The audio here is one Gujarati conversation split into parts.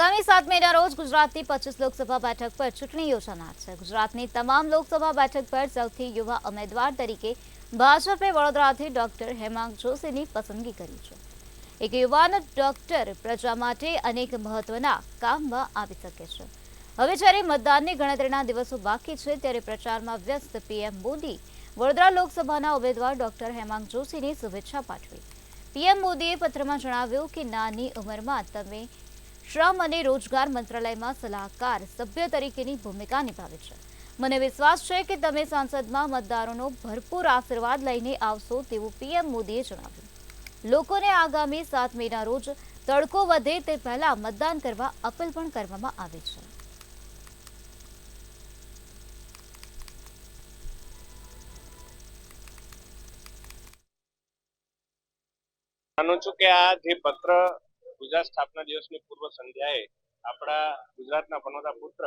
આગામી 7 મેના રોજ ગુજરાતની 25 લોકસભા બેઠક પર ચૂંટણી યોજાનાર છે। ગુજરાતની તમામ લોકસભા બેઠક પર સૌથી યુવા ઉમેદવાર તરીકે ભાજપે વડોદરાથી ડોક્ટર હેમાંગ જોશીની પસંદગી કરી છે। એક યુવાન ડોક્ટર પ્રજા માટે અનેક મહત્વના કામમાં આવી શકે છે। હવે જ્યારે મતદાનની ગણતરીના દિવસો બાકી છે ત્યારે પ્રચારમાં વ્યસ્ત પીએમ મોદી વડોદરા લોકસભાના ઉમેદવાર ડોક્ટર હેમાંગ જોશીને શુભેચ્છા પાઠવી। પીએમ મોદીએ પત્રમાં જણાવ્યું કે નાની ઉંમરમાં તમે શ્રમ અને રોજગાર મંત્રાલયમાં સલાહકાર સભ્ય તરીકેની ભૂમિકા નિભાવી છે। મને વિશ્વાસ છે કે તમે સંસદમાં મતદારોનો ભરપૂર આશીર્વાદ લઈને આવશો તેવું પીએમ મોદીએ જણાવ્યું। લોકોને આગામી 7 મેના રોજ તડકો વધે તે પહેલા મતદાન કરવા અપીલ પણ કરવામાં આવી છે। માનું છું કે આ જે પત્ર ગુજરાત સ્થાપના દિવસની પૂર્વ સંધ્યાએ આપણા ગુજરાતના પનોતા પુત્ર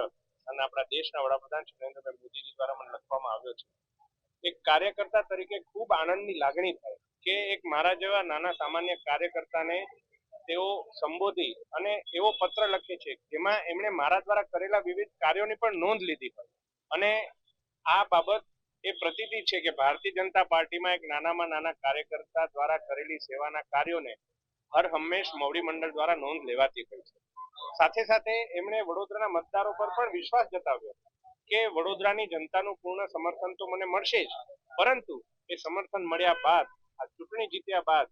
અને આપણા દેશના વડાપ્રધાન શ્રી નરેન્દ્રભાઈ મોદીજી દ્વારા મને લખવામાં આવ્યો છે। એક કાર્યકર્તા તરીકે ખૂબ આનંદની લાગણી થાય કે એક મારા જેવા નાના સામાન્ય કાર્યકર્તાને તેઓ સંબોધી અને એવો પત્ર લખે છે જેમાં એમણે મારા દ્વારા કરેલા વિવિધ કાર્યોની પણ નોંધ લીધી હોય અને આ બાબત એ પ્રતીતિ છે કે ભારતીય જનતા પાર્ટીમાં એક નાનામાં નાના કાર્યકર્તા દ્વારા કરેલી સેવાના કાર્યોને હર હંમેશ મોવડી મંડળ દ્વારા નોંધ લેવાતી હોય છે। સાથે સાથે એમણે વડોદરાના મતદારો પર પણ વિશ્વાસ જતાવ્યો કે વડોદરાની જનતાનું પૂર્ણ સમર્થન તો મને મળશે જ, પરંતુ એ સમર્થન મળ્યા બાદ આ ચૂંટણી જીત્યા બાદ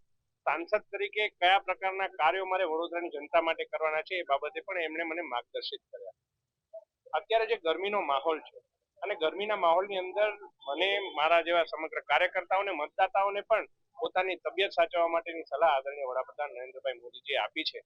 સાંસદ તરીકે કયા પ્રકારના કાર્યો મારે વડોદરાની જનતા માટે કરવાના છે એ બાબતે પણ એમણે મને માર્ગદર્શિત કર્યા। અત્યારે જે ગરમીનો માહોલ છે અને ગરમીના માહોલની અંદર મને મારા જેવા સમગ્ર કાર્યકર્તાઓને મતદાતાઓને પણ પોતાની તબિયત સાચવવા માટેની સલાહ આદરણીય વડાપ્રધાન નરેન્દ્રભાઈ મોદીજીએ આપી છે।